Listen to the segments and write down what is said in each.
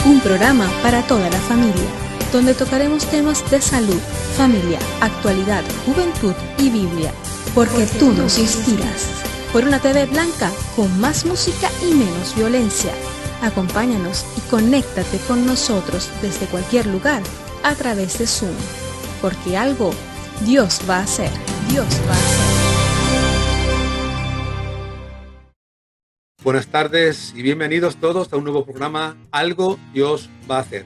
un programa para toda la familia, donde tocaremos temas de salud, familia, actualidad, juventud y Biblia, porque tú nos inspiras. Por una TV blanca con más música y menos violencia. Acompáñanos y conéctate con nosotros desde cualquier lugar a través de Zoom, porque algo Dios va a hacer, Dios va a hacer. Buenas tardes y bienvenidos todos a un nuevo programa, Algo Dios va a hacer.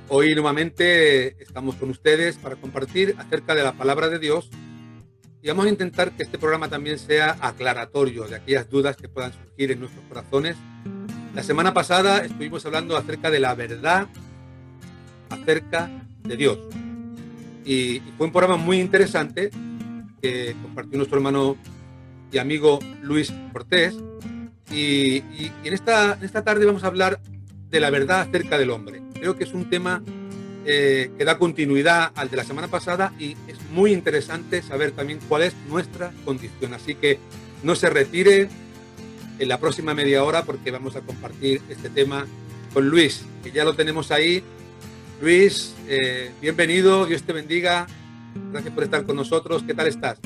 Hoy nuevamente estamos con ustedes para compartir acerca de la palabra de Dios y vamos a intentar que este programa también sea aclaratorio de aquellas dudas que puedan surgir en nuestros corazones. La semana pasada estuvimos hablando acerca de la verdad acerca de Dios y fue un programa muy interesante que compartió nuestro hermano y amigo Luis Cortés. Y en esta tarde vamos a hablar de la verdad acerca del hombre. Creo que es un tema que da continuidad al de la semana pasada y es muy interesante saber también cuál es nuestra condición. Así que no se retire en la próxima media hora porque vamos a compartir este tema con Luis, que ya lo tenemos ahí. Luis, bienvenido, Dios te bendiga. Gracias por estar con nosotros. ¿Qué tal estás?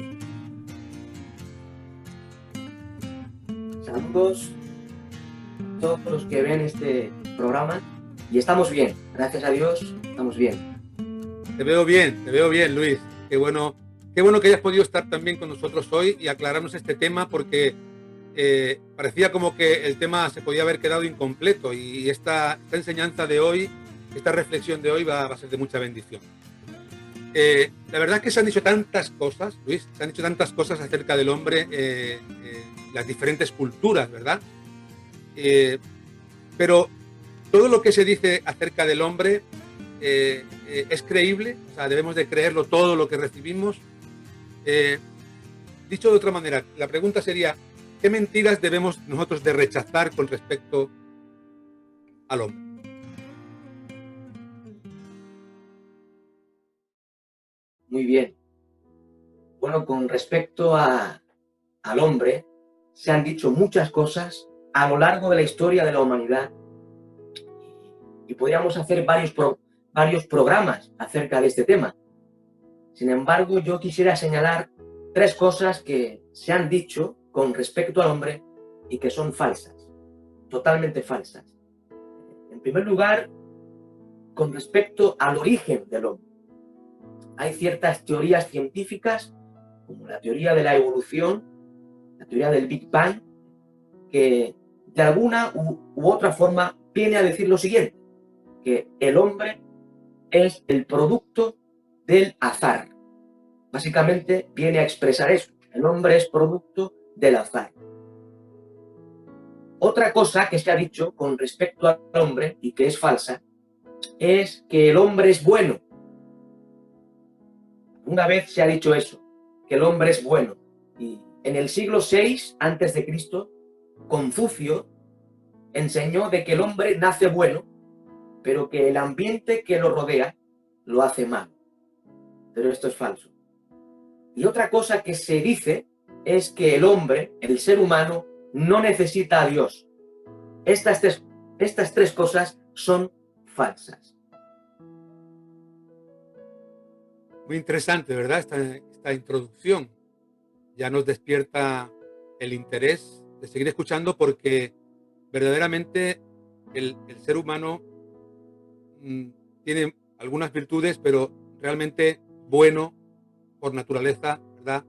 Saludos a todos los que ven este programa y estamos bien, gracias a Dios, estamos bien. Te veo bien, Luis. Qué bueno que hayas podido estar también con nosotros hoy y aclararnos este tema porque parecía como que el tema se podía haber quedado incompleto y esta enseñanza de hoy, esta reflexión de hoy va a ser de mucha bendición. La verdad es que se han dicho tantas cosas, Luis, se han dicho tantas cosas acerca del hombre, las diferentes culturas, ¿verdad? Pero todo lo que se dice acerca del hombre es creíble, o sea, debemos de creerlo todo lo que recibimos. Dicho de otra manera, la pregunta sería, ¿qué mentiras debemos nosotros de rechazar con respecto al hombre? Muy bien. Bueno, con respecto al hombre, se han dicho muchas cosas a lo largo de la historia de la humanidad y podríamos hacer varios programas acerca de este tema. Sin embargo, yo quisiera señalar 3 cosas que se han dicho con respecto al hombre y que son falsas, totalmente falsas. En primer lugar, con respecto al origen del hombre. Hay ciertas teorías científicas, como la teoría de la evolución, la teoría del Big Bang, que de alguna u otra forma viene a decir lo siguiente, que el hombre es el producto del azar. Básicamente viene a expresar eso, el hombre es producto del azar. Otra cosa que se ha dicho con respecto al hombre, y que es falsa, es que el hombre es bueno. Una vez se ha dicho eso, que el hombre es bueno. Y en el siglo VI a.C., Confucio enseñó de que el hombre nace bueno, pero que el ambiente que lo rodea lo hace malo. Pero esto es falso. Y otra cosa que se dice es que el hombre, el ser humano, no necesita a Dios. Estas tres cosas son falsas. Muy interesante, ¿verdad? Esta introducción ya nos despierta el interés de seguir escuchando porque verdaderamente el ser humano tiene algunas virtudes, pero realmente bueno por naturaleza, ¿verdad?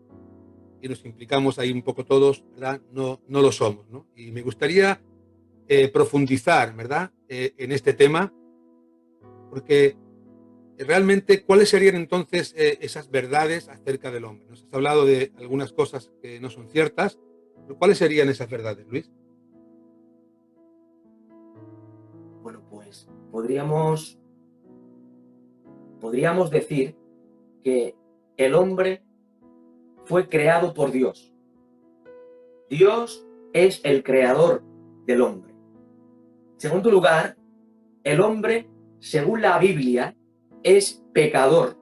Y nos implicamos ahí un poco todos, ¿verdad? No lo somos, ¿no? Y me gustaría profundizar, ¿verdad? En este tema, porque realmente, ¿cuáles serían entonces esas verdades acerca del hombre? Nos has hablado de algunas cosas que no son ciertas, pero ¿cuáles serían esas verdades, Luis? Bueno, pues podríamos decir que el hombre fue creado por Dios. Dios es el creador del hombre. En segundo lugar, el hombre, según la Biblia, es pecador.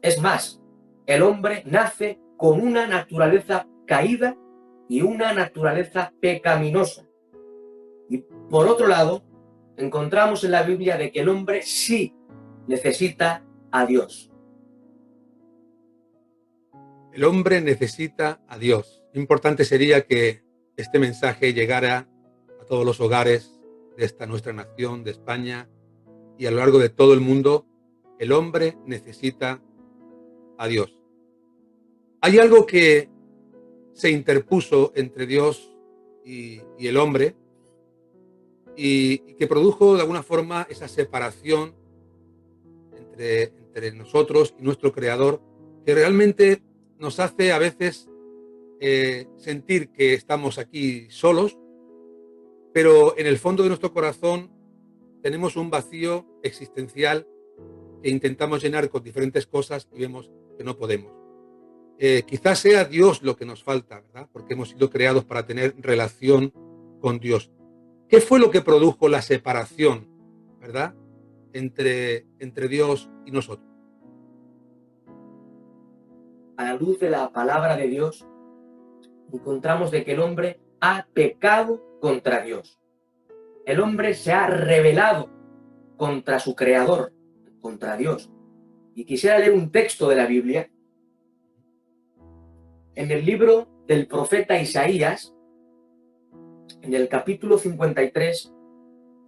Es más, el hombre nace con una naturaleza caída y una naturaleza pecaminosa. Y por otro lado, encontramos en la Biblia de que el hombre sí necesita a Dios. El hombre necesita a Dios. Importante sería que este mensaje llegara a todos los hogares de esta nuestra nación, de España, y a lo largo de todo el mundo. El hombre necesita a Dios. Hay algo que se interpuso entre Dios y el hombre y que produjo de alguna forma esa separación entre nosotros y nuestro Creador, que realmente nos hace a veces sentir que estamos aquí solos, pero en el fondo de nuestro corazón tenemos un vacío existencial que intentamos llenar con diferentes cosas y vemos que no podemos. Quizás sea Dios lo que nos falta, ¿verdad? Porque hemos sido creados para tener relación con Dios. ¿Qué fue lo que produjo la separación, ¿verdad? Entre Dios y nosotros. A la luz de la palabra de Dios, encontramos de que el hombre ha pecado contra Dios. El hombre se ha rebelado contra su creador, contra Dios. Y quisiera leer un texto de la Biblia. En el libro del profeta Isaías, en el capítulo 53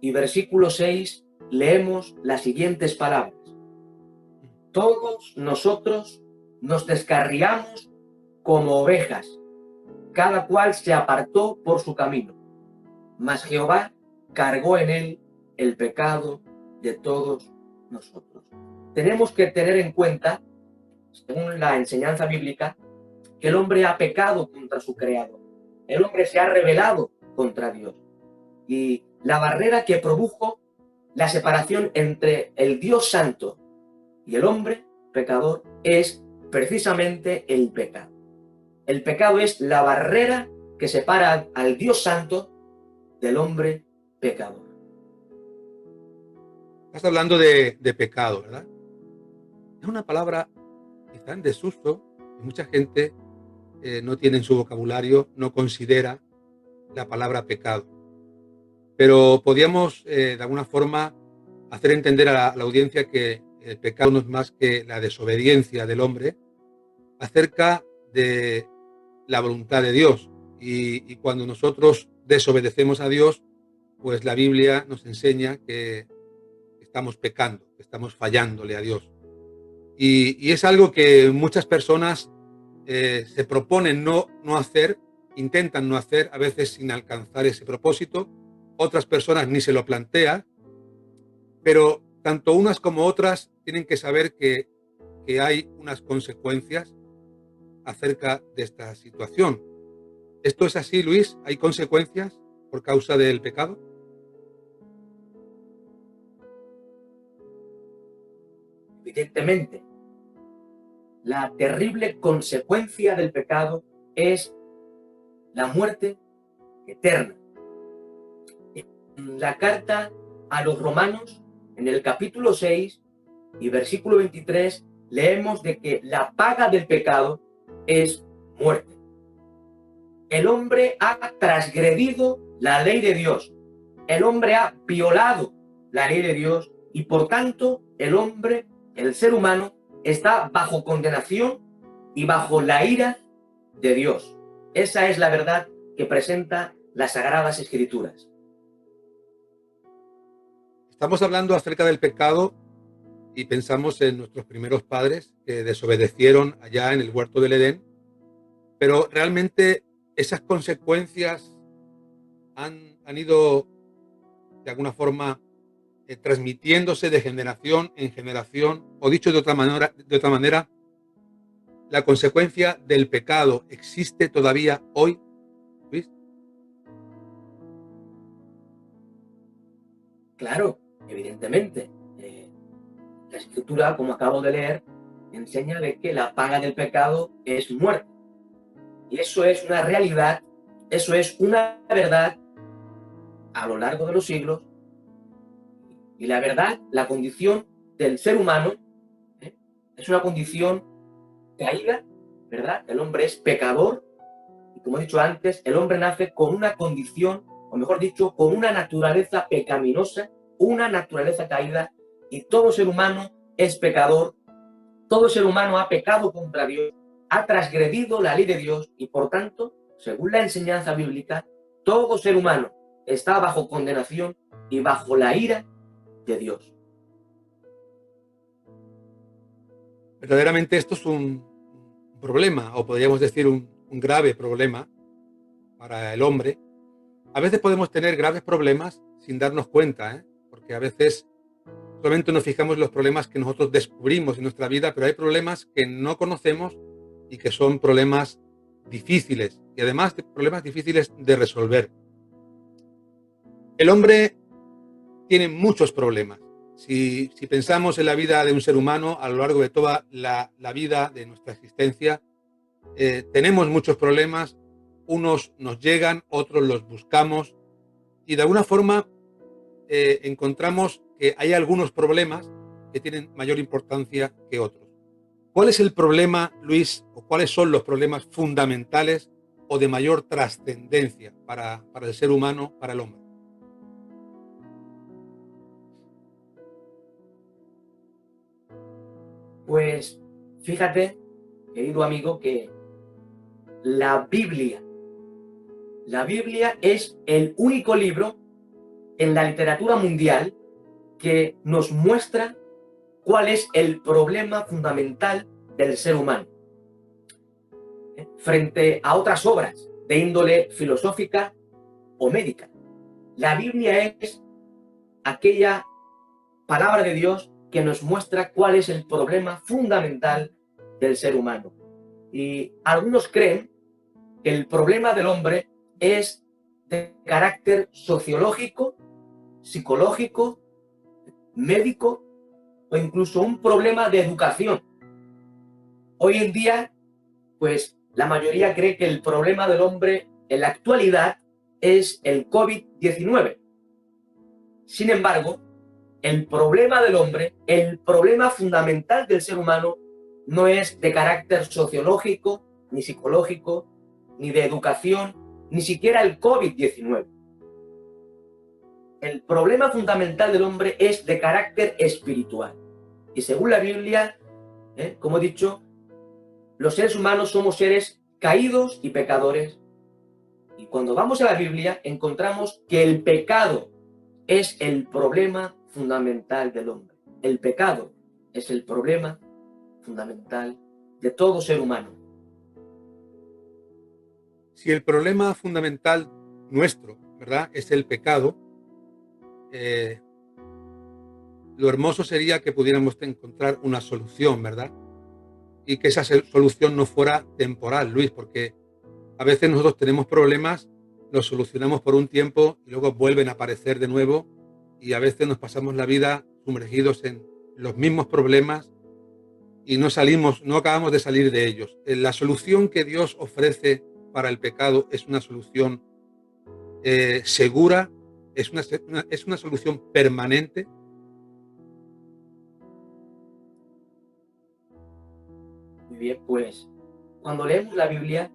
y versículo 6, leemos las siguientes palabras. Todos nosotros nos descarriamos como ovejas, cada cual se apartó por su camino, mas Jehová cargó en él el pecado de todos nosotros. Tenemos que tener en cuenta, según la enseñanza bíblica, que el hombre ha pecado contra su creador. El hombre se ha rebelado contra Dios. Y la barrera que produjo la separación entre el Dios santo y el hombre pecador es precisamente el pecado. El pecado es la barrera que separa al Dios santo del hombre pecador. Estás hablando de pecado, ¿verdad? Es una palabra quizá en desuso y mucha gente no tiene en su vocabulario, no considera la palabra pecado. Pero podríamos de alguna forma hacer entender a la audiencia que el pecado no es más que la desobediencia del hombre acerca de la voluntad de Dios. Y cuando nosotros desobedecemos a Dios, pues la Biblia nos enseña que estamos pecando, que estamos fallándole a Dios. Y es algo que muchas personas se proponen no hacer, intentan no hacer, a veces sin alcanzar ese propósito. Otras personas ni se lo plantean, pero tanto unas como otras tienen que saber que hay unas consecuencias acerca de esta situación. ¿Esto es así, Luis? ¿Hay consecuencias por causa del pecado? Evidentemente, la terrible consecuencia del pecado es la muerte eterna. En la carta a los Romanos, en el capítulo 6 y versículo 23, leemos de que la paga del pecado es muerte. El hombre ha transgredido la ley de Dios. El hombre ha violado la ley de Dios y por tanto el hombre, el ser humano, está bajo condenación y bajo la ira de Dios. Esa es la verdad que presenta las Sagradas Escrituras. Estamos hablando acerca del pecado y pensamos en nuestros primeros padres que desobedecieron allá en el huerto del Edén, pero realmente esas consecuencias han ido de alguna forma transmitiéndose de generación en generación, o dicho de otra manera, la consecuencia del pecado existe todavía hoy, ¿Luis? Claro, evidentemente. La Escritura, como acabo de leer, enseña de que la paga del pecado es muerte. Y eso es una realidad, eso es una verdad a lo largo de los siglos. Y la verdad, la condición del ser humano es una condición caída, ¿verdad? El hombre es pecador y como he dicho antes, el hombre nace con una condición, o mejor dicho, con una naturaleza pecaminosa una naturaleza caída y todo ser humano es pecador, todo ser humano ha pecado contra Dios, ha transgredido la ley de Dios y por tanto, según la enseñanza bíblica, todo ser humano está bajo condenación y bajo la ira de Dios. Verdaderamente esto es un problema, o podríamos decir un grave problema para el hombre. A veces podemos tener graves problemas sin darnos cuenta, porque a veces solamente nos fijamos en los problemas que nosotros descubrimos en nuestra vida, pero hay problemas que no conocemos y que son problemas difíciles, y además de problemas difíciles de resolver. El hombre tiene muchos problemas. Si pensamos en la vida de un ser humano a lo largo de toda la vida de nuestra existencia, tenemos muchos problemas, unos nos llegan, otros los buscamos y de alguna forma encontramos que hay algunos problemas que tienen mayor importancia que otros. ¿Cuál es el problema, Luis, o cuáles son los problemas fundamentales o de mayor trascendencia para el ser humano, para el hombre? Pues fíjate, querido amigo, que la Biblia es el único libro en la literatura mundial que nos muestra cuál es el problema fundamental del ser humano. Frente a otras obras de índole filosófica o médica, la Biblia es aquella palabra de Dios que nos muestra cuál es el problema fundamental del ser humano. Y algunos creen que el problema del hombre es de carácter sociológico, psicológico, médico o incluso un problema de educación. Hoy en día, pues la mayoría cree que el problema del hombre en la actualidad es el COVID-19. Sin embargo, el problema del hombre, el problema fundamental del ser humano, no es de carácter sociológico, ni psicológico, ni de educación, ni siquiera el COVID-19. El problema fundamental del hombre es de carácter espiritual. Y según la Biblia, como he dicho, los seres humanos somos seres caídos y pecadores. Y cuando vamos a la Biblia, encontramos que el pecado es el problema fundamental del hombre. El pecado es el problema fundamental de todo ser humano. Si el problema fundamental nuestro, ¿verdad?, es el pecado, lo hermoso sería que pudiéramos encontrar una solución, ¿verdad? Y que esa solución no fuera temporal, Luis, porque a veces nosotros tenemos problemas, los solucionamos por un tiempo y luego vuelven a aparecer de nuevo y a veces nos pasamos la vida sumergidos en los mismos problemas y no acabamos de salir de ellos. La solución que Dios ofrece para el pecado es una solución segura, es una solución permanente. Muy bien, pues cuando leemos la Biblia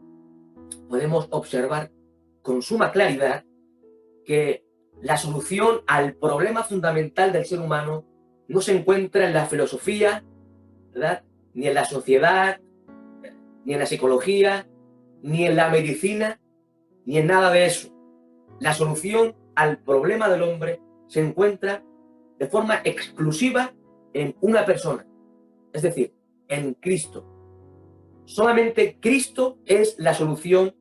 podemos observar con suma claridad que la solución al problema fundamental del ser humano no se encuentra en la filosofía, ¿verdad?, ni en la sociedad, ni en la psicología, ni en la medicina, ni en nada de eso. La solución al problema del hombre se encuentra de forma exclusiva en una persona, es decir, en Cristo. Solamente Cristo es la solución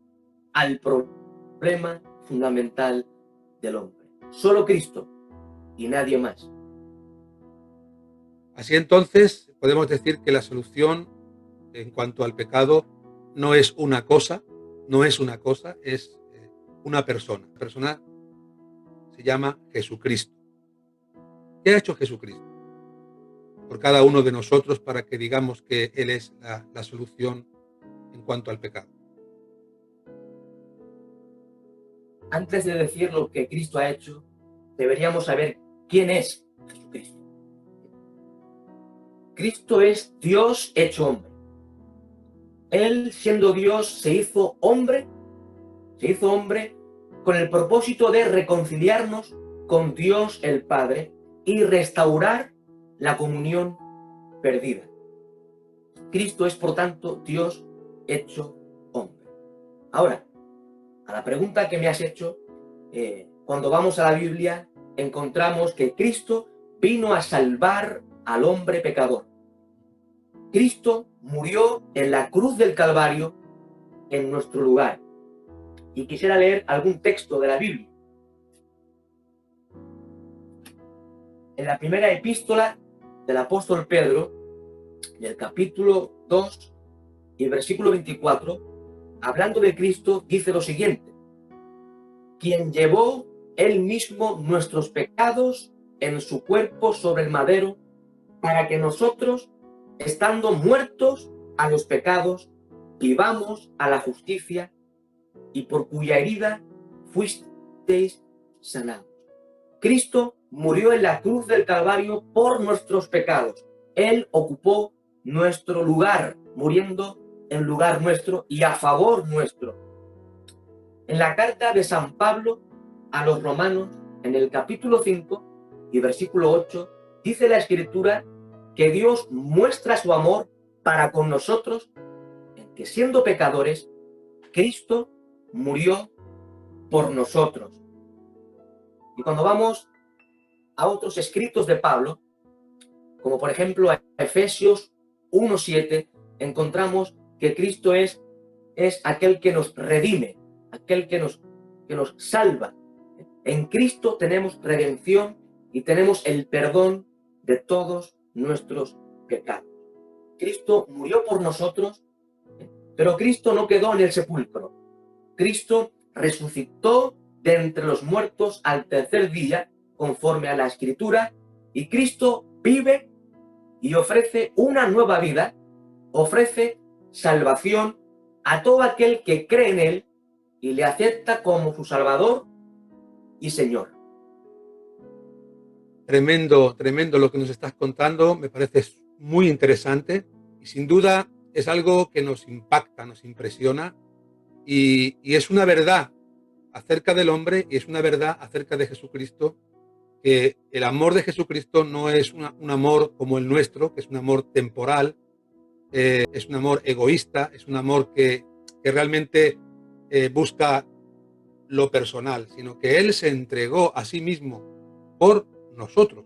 al problema fundamental del hombre. Solo Cristo y nadie más. Así entonces podemos decir que la solución en cuanto al pecado no es una cosa, es una persona. La persona se llama Jesucristo. ¿Qué ha hecho Jesucristo por cada uno de nosotros para que digamos que Él es la solución en cuanto al pecado? Antes de decir lo que Cristo ha hecho, deberíamos saber quién es Jesucristo. Cristo es Dios hecho hombre. Él, siendo Dios, se hizo hombre con el propósito de reconciliarnos con Dios el Padre y restaurar la comunión perdida. Cristo es, por tanto, Dios hecho hombre. Ahora, a la pregunta que me has hecho, cuando vamos a la Biblia, encontramos que Cristo vino a salvar al hombre pecador. Cristo murió en la cruz del Calvario en nuestro lugar. Y quisiera leer algún texto de la Biblia. En la primera epístola del apóstol Pedro, en el capítulo 2 y versículo 24, hablando de Cristo, dice lo siguiente: quien llevó él mismo nuestros pecados en su cuerpo sobre el madero, para que nosotros, estando muertos a los pecados, vivamos a la justicia, y por cuya herida fuisteis sanados. Cristo murió en la cruz del Calvario por nuestros pecados. Él ocupó nuestro lugar, muriendo en lugar nuestro y a favor nuestro. En la carta de San Pablo a los romanos, en el capítulo 5 y versículo 8, dice la Escritura que Dios muestra su amor para con nosotros, en que siendo pecadores, Cristo murió por nosotros. Y cuando vamos a otros escritos de Pablo, como por ejemplo a Efesios 1:7, encontramos que Cristo es aquel que nos redime, aquel que nos salva. En Cristo tenemos redención y tenemos el perdón de todos nuestros pecados. Cristo murió por nosotros, pero Cristo no quedó en el sepulcro. Cristo resucitó de entre los muertos al tercer día, conforme a la Escritura, y Cristo vive y ofrece una nueva vida, ofrece salvación a todo aquel que cree en Él y le acepta como su Salvador y Señor. Tremendo, tremendo lo que nos estás contando, me parece muy interesante y sin duda es algo que nos impacta, nos impresiona y es una verdad acerca del hombre y es una verdad acerca de Jesucristo, que el amor de Jesucristo no es un amor como el nuestro, que es un amor temporal, es un amor egoísta, es un amor que realmente busca lo personal, sino que Él se entregó a sí mismo por nosotros.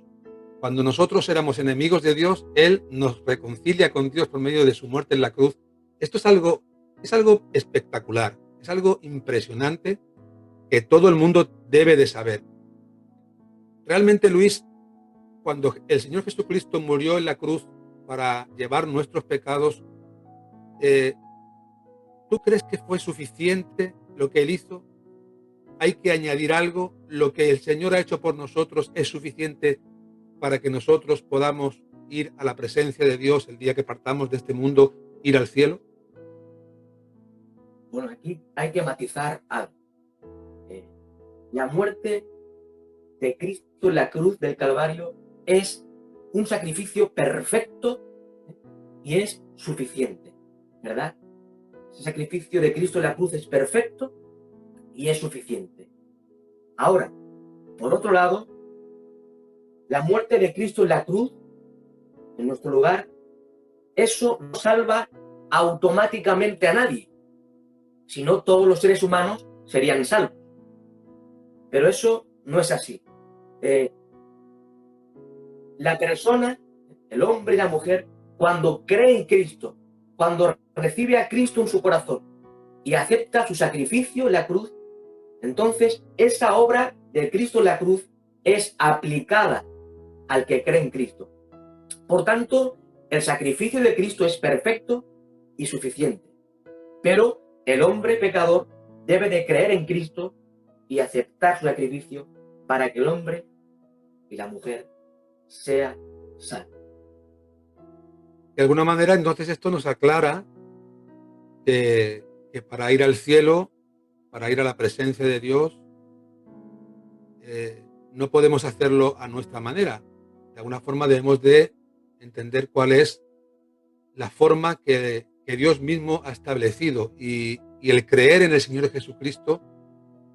Cuando nosotros éramos enemigos de Dios, Él nos reconcilia con Dios por medio de su muerte en la cruz. Esto es algo espectacular, es algo impresionante que todo el mundo debe de saber. Realmente, Luis, cuando el Señor Jesucristo murió en la cruz para llevar nuestros pecados, ¿tú crees que fue suficiente lo que Él hizo? ¿Hay que añadir algo? ¿Lo que el Señor ha hecho por nosotros es suficiente para que nosotros podamos ir a la presencia de Dios el día que partamos de este mundo, ir al cielo? Bueno, aquí hay que matizar algo. La muerte de Cristo en la cruz del Calvario es un sacrificio perfecto y es suficiente, ¿verdad? Ese sacrificio de Cristo en la cruz es perfecto y es suficiente. Ahora, por otro lado, la muerte de Cristo en la cruz, en nuestro lugar, eso no salva automáticamente a nadie. Si no, todos los seres humanos serían salvos. Pero eso no es así. La persona, el hombre y la mujer, cuando cree en Cristo, cuando recibe a Cristo en su corazón y acepta su sacrificio en la cruz, entonces esa obra de Cristo en la cruz es aplicada al que cree en Cristo. Por tanto, el sacrificio de Cristo es perfecto y suficiente. Pero el hombre pecador debe de creer en Cristo y aceptar su sacrificio para que el hombre y la mujer sea salvo. De alguna manera, entonces, esto nos aclara que para ir al cielo, para ir a la presencia de Dios, no podemos hacerlo a nuestra manera. De alguna forma debemos de entender cuál es la forma que Dios mismo ha establecido y el creer en el Señor Jesucristo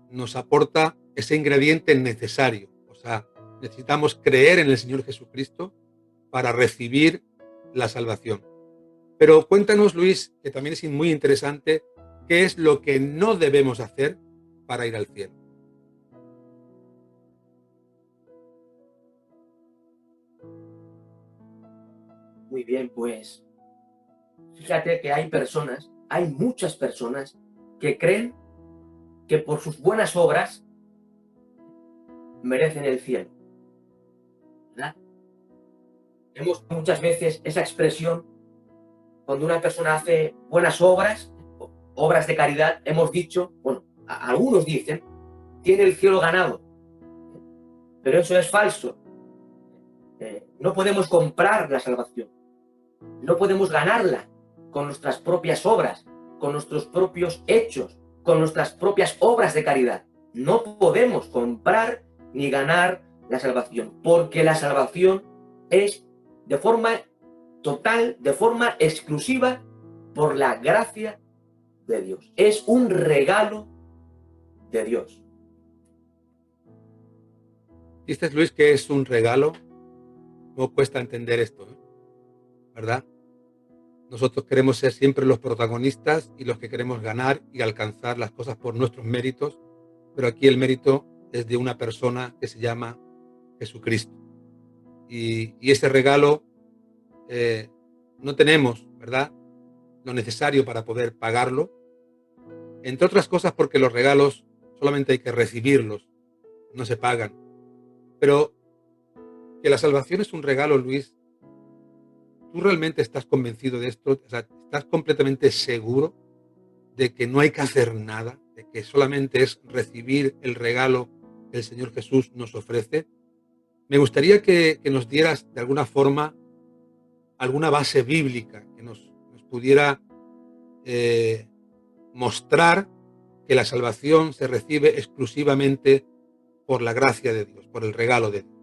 nos aporta ese ingrediente necesario. O sea, necesitamos creer en el Señor Jesucristo para recibir la salvación. Pero cuéntanos, Luis, que también es muy interesante, ¿qué es lo que no debemos hacer para ir al cielo? Muy bien, pues fíjate que hay muchas personas que creen que por sus buenas obras merecen el cielo, ¿verdad? Vemos muchas veces esa expresión cuando una persona hace buenas obras, obras de caridad, hemos dicho, bueno, algunos dicen, tiene el cielo ganado, pero eso es falso. No podemos comprar la salvación, no podemos ganarla con nuestras propias obras, con nuestros propios hechos, con nuestras propias obras de caridad. No podemos comprar ni ganar la salvación, porque la salvación es de forma total, de forma exclusiva, por la gracia de Dios. Es un regalo de Dios. Dices, Luis, que es un regalo. No cuesta entender esto, ¿verdad? Nosotros queremos ser siempre los protagonistas y los que queremos ganar y alcanzar las cosas por nuestros méritos, pero aquí el mérito es de una persona que se llama Jesucristo. Y ese regalo no tenemos, ¿verdad?, lo necesario para poder pagarlo, entre otras cosas porque los regalos solamente hay que recibirlos, no se pagan. Pero que la salvación es un regalo, Luis, ¿tú realmente estás convencido de esto? O sea, ¿estás completamente seguro de que no hay que hacer nada, de que solamente es recibir el regalo que el Señor Jesús nos ofrece? Me gustaría que nos dieras de alguna forma alguna base bíblica que nos pudiera mostrar que la salvación se recibe exclusivamente por la gracia de Dios, por el regalo de Dios.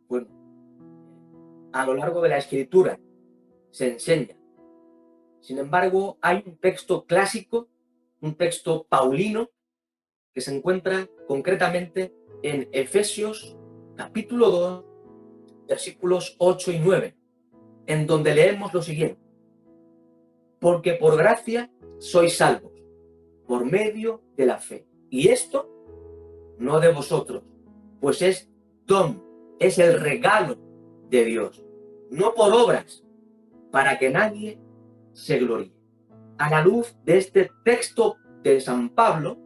Bueno, a lo largo de la Escritura se enseña. Sin embargo, hay un texto clásico, un texto paulino, que se encuentra concretamente en Efesios capítulo 2, versículos 8 y 9, en donde leemos lo siguiente: porque por gracia sois salvos, por medio de la fe. Y esto no de vosotros, pues es don, es el regalo de Dios, no por obras, para que nadie se gloríe. A la luz de este texto de San Pablo,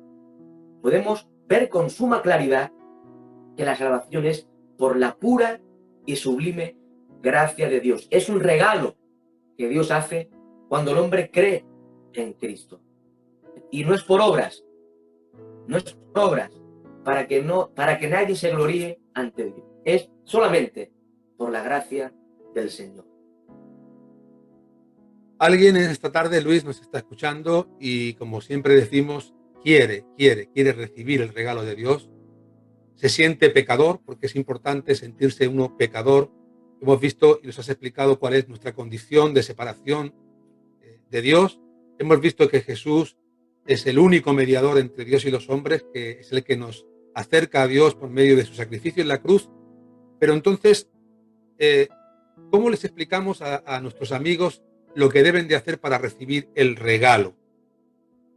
podemos ver con suma claridad que la salvación es por la pura y sublime gracia de Dios. Es un regalo que Dios hace cuando el hombre cree en Cristo. Y no es por obras, no es por obras, para que nadie se gloríe ante Dios. Es solamente por la gracia del Señor. Alguien en esta tarde, Luis, nos está escuchando y, como siempre decimos, quiere recibir el regalo de Dios. Se siente pecador, porque es importante sentirse uno pecador. Hemos visto y nos has explicado cuál es nuestra condición de separación de Dios. Hemos visto que Jesús es el único mediador entre Dios y los hombres, que es el que nos acerca a Dios por medio de su sacrificio en la cruz. Pero entonces, ¿cómo les explicamos a nuestros amigos lo que deben de hacer para recibir el regalo?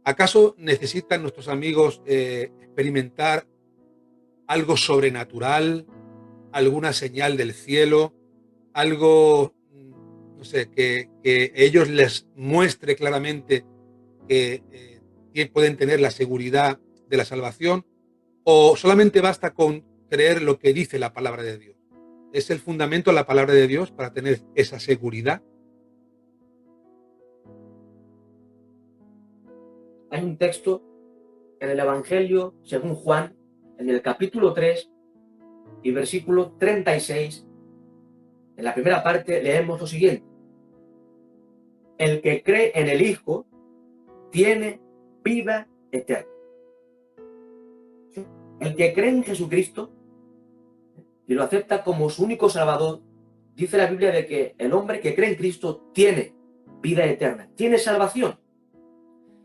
¿Acaso necesitan nuestros amigos experimentar algo sobrenatural, alguna señal del cielo, algo, no sé, que ellos les muestre claramente que pueden tener la seguridad de la salvación? ¿O solamente basta con creer lo que dice la palabra de Dios? ¿Es el fundamento de la palabra de Dios para tener esa seguridad? Hay un texto en el Evangelio según Juan, en el capítulo 3 y versículo 36, en la primera parte leemos lo siguiente: el que cree en el Hijo tiene vida eterna. El que cree en Jesucristo y lo acepta como su único Salvador, dice la Biblia de que el hombre que cree en Cristo tiene vida eterna, tiene salvación.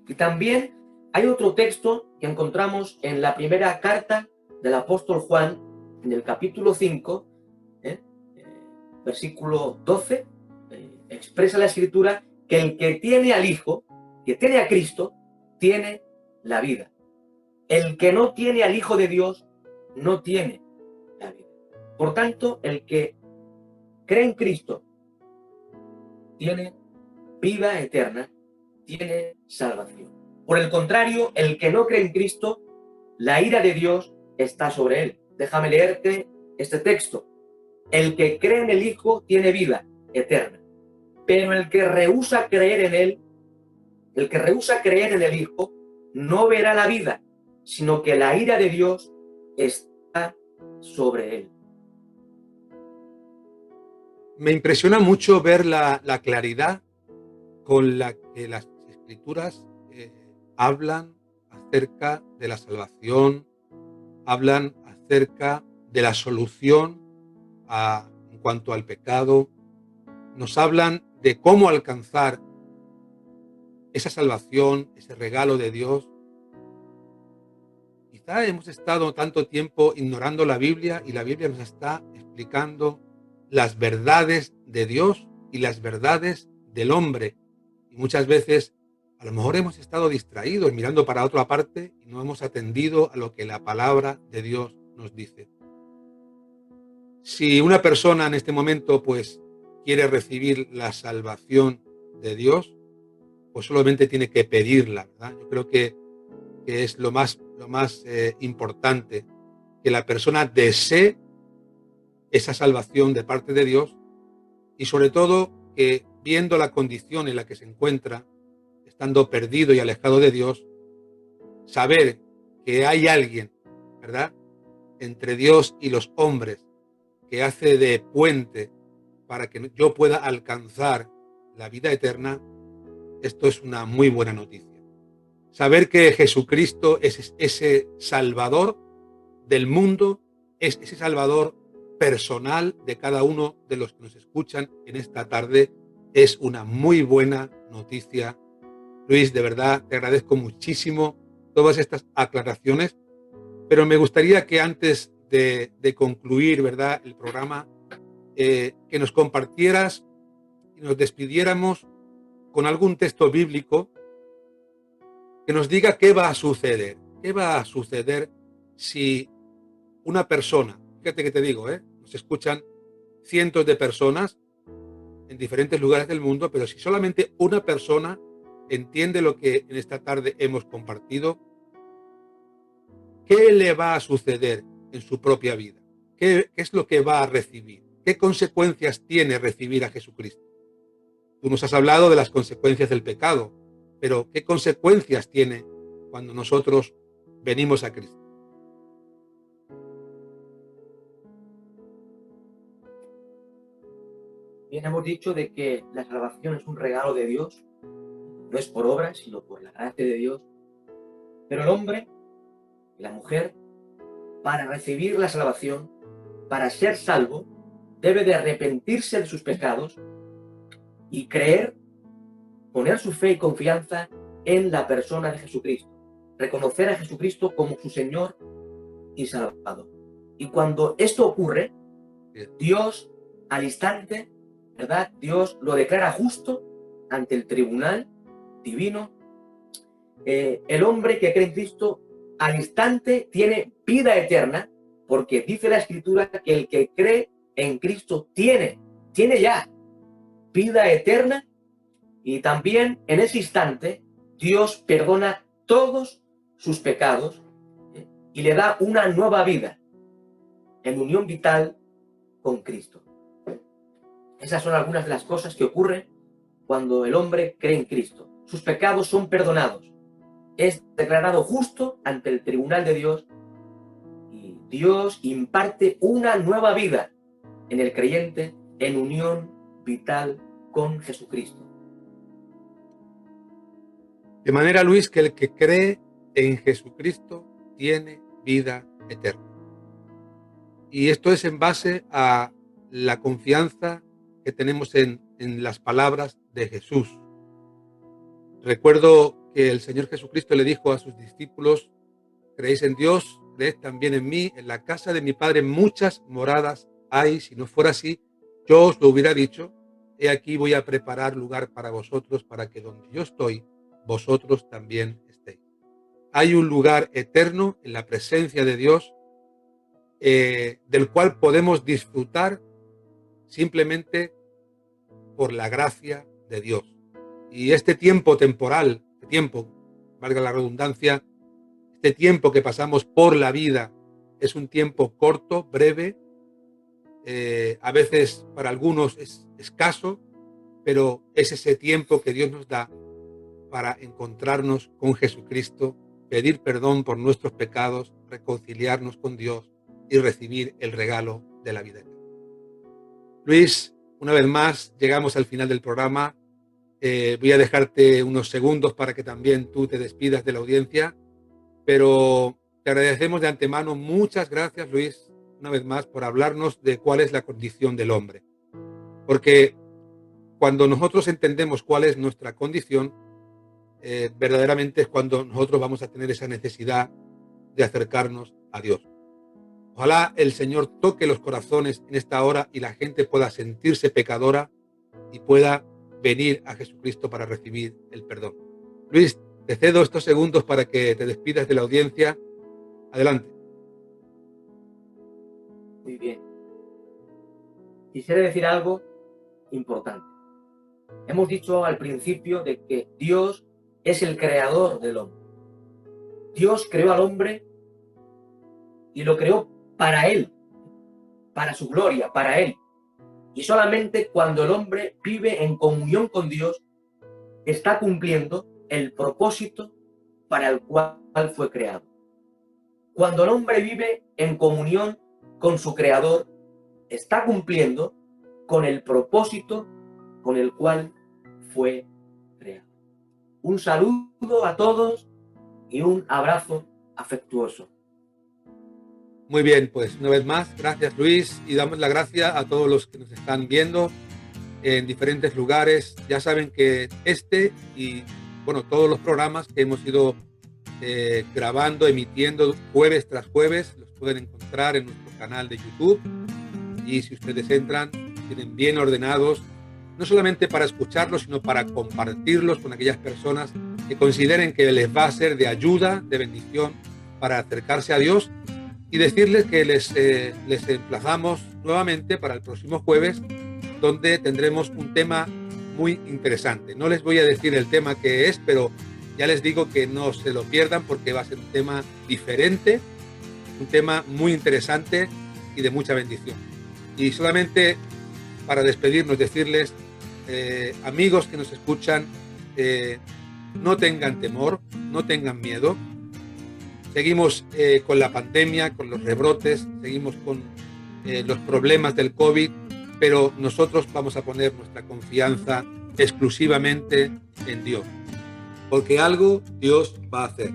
Y también hay otro texto que encontramos en la primera carta del apóstol Juan, en el capítulo 5, versículo 12, expresa la Escritura que el que tiene al Hijo, que tiene a Cristo, tiene la vida. El que no tiene al Hijo de Dios, no tiene la vida. Por tanto, el que cree en Cristo tiene vida eterna, tiene salvación. Por el contrario, el que no cree en Cristo, la ira de Dios está sobre él. Déjame leerte este texto. El que cree en el Hijo tiene vida eterna, pero el que rehúsa creer en él, el que rehúsa creer en el Hijo, no verá la vida, sino que la ira de Dios está sobre él. Me impresiona mucho ver la claridad con la que las Escrituras hablan acerca de la salvación, hablan acerca de la solución en cuanto al pecado, nos hablan de cómo alcanzar esa salvación, ese regalo de Dios. Quizá hemos estado tanto tiempo ignorando la Biblia y la Biblia nos está explicando las verdades de Dios y las verdades del hombre. Y muchas veces a lo mejor hemos estado distraídos mirando para otra parte y no hemos atendido a lo que la palabra de Dios nos dice. Si una persona en este momento pues quiere recibir la salvación de Dios, pues solamente tiene que pedirla, ¿verdad? Yo creo que es lo más importante, que la persona desee esa salvación de parte de Dios y sobre todo que viendo la condición en la que se encuentra, estando perdido y alejado de Dios, saber que hay alguien, ¿verdad?, entre Dios y los hombres que hace de puente para que yo pueda alcanzar la vida eterna, esto es una muy buena noticia. Saber que Jesucristo es ese Salvador del mundo, es ese Salvador personal de cada uno de los que nos escuchan en esta tarde, es una muy buena noticia. Luis, de verdad, te agradezco muchísimo todas estas aclaraciones, pero me gustaría que antes de concluir, ¿verdad?, el programa, que nos compartieras y nos despidiéramos con algún texto bíblico que nos diga qué va a suceder. ¿Qué va a suceder si una persona, fíjate que te digo, nos escuchan cientos de personas en diferentes lugares del mundo, pero si solamente una persona entiende lo que en esta tarde hemos compartido, ¿qué le va a suceder en su propia vida? ¿Qué es lo que va a recibir? ¿Qué consecuencias tiene recibir a Jesucristo? Tú nos has hablado de las consecuencias del pecado, pero ¿qué consecuencias tiene cuando nosotros venimos a Cristo? Bien, hemos dicho de que la salvación es un regalo de Dios, no es por obras, sino por la gracia de Dios. Pero el hombre y la mujer, para recibir la salvación, para ser salvo, debe de arrepentirse de sus pecados y creer, poner su fe y confianza en la persona de Jesucristo, reconocer a Jesucristo como su Señor y Salvador. Y cuando esto ocurre, Dios al instante, ¿verdad?, Dios lo declara justo ante el tribunal divino. El hombre que cree en Cristo al instante tiene vida eterna, porque dice la Escritura que el que cree en Cristo tiene ya vida eterna, y también en ese instante Dios perdona todos sus pecados y le da una nueva vida en unión vital con Cristo. Esas son algunas de las cosas que ocurren cuando el hombre cree en Cristo. Sus pecados son perdonados, es declarado justo ante el tribunal de Dios y Dios imparte una nueva vida en el creyente en unión vital con Jesucristo. De manera, Luis, que el que cree en Jesucristo tiene vida eterna. Y esto es en base a la confianza que tenemos en las palabras de Jesús. Recuerdo que el Señor Jesucristo le dijo a sus discípulos: creéis en Dios, creed también en mí. En la casa de mi Padre muchas moradas hay. Si no fuera así, yo os lo hubiera dicho. He aquí, voy a preparar lugar para vosotros, para que donde yo estoy, vosotros también estéis. Hay un lugar eterno en la presencia de Dios, del cual podemos disfrutar simplemente por la gracia de Dios. Y este tiempo temporal, este tiempo, valga la redundancia, este tiempo que pasamos por la vida es un tiempo corto, breve, a veces para algunos es escaso, pero es ese tiempo que Dios nos da para encontrarnos con Jesucristo, pedir perdón por nuestros pecados, reconciliarnos con Dios y recibir el regalo de la vida eterna. Luis, una vez más llegamos al final del programa. Voy a dejarte unos segundos para que también tú te despidas de la audiencia, pero te agradecemos de antemano. Muchas gracias, Luis, una vez más, por hablarnos de cuál es la condición del hombre. Porque cuando nosotros entendemos cuál es nuestra condición, verdaderamente es cuando nosotros vamos a tener esa necesidad de acercarnos a Dios. Ojalá el Señor toque los corazones en esta hora y la gente pueda sentirse pecadora y pueda venir a Jesucristo para recibir el perdón. Luis, te cedo estos segundos para que te despidas de la audiencia. Adelante. Muy bien. Quisiera decir algo importante. Hemos dicho al principio de que Dios es el creador del hombre. Dios creó al hombre y lo creó para él, para su gloria, para él. Y solamente cuando el hombre vive en comunión con Dios, está cumpliendo el propósito para el cual fue creado. Cuando el hombre vive en comunión con su Creador, está cumpliendo con el propósito con el cual fue creado. Un saludo a todos y un abrazo afectuoso. Muy bien, pues una vez más, gracias Luis, y damos la gracia a todos los que nos están viendo en diferentes lugares. Ya saben que y todos los programas que hemos ido grabando, emitiendo jueves tras jueves, los pueden encontrar en nuestro canal de YouTube. Y si ustedes entran, tienen bien ordenados, no solamente para escucharlos, sino para compartirlos con aquellas personas que consideren que les va a ser de ayuda, de bendición para acercarse a Dios. Y decirles que les emplazamos nuevamente para el próximo jueves, donde tendremos un tema muy interesante. No les voy a decir el tema que es, pero ya les digo que no se lo pierdan porque va a ser un tema diferente, un tema muy interesante y de mucha bendición. Y solamente para despedirnos, decirles, amigos que nos escuchan, no tengan temor, no tengan miedo. Seguimos con la pandemia, con los rebrotes, seguimos con los problemas del COVID, pero nosotros vamos a poner nuestra confianza exclusivamente en Dios, porque algo Dios va a hacer.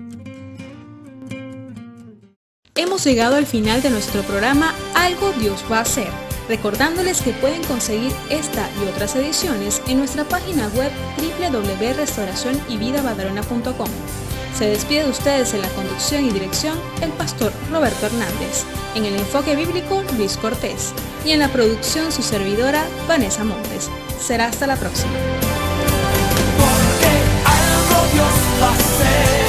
Hemos llegado al final de nuestro programa Algo Dios va a hacer, recordándoles que pueden conseguir esta y otras ediciones en nuestra página web www.restauracionyvidabadalona.com. Se despide de ustedes en la conducción y dirección el pastor Roberto Hernández, en el enfoque bíblico Luis Cortés y en la producción su servidora Vanessa Montes. Será hasta la próxima. Porque algo Dios va a hacer.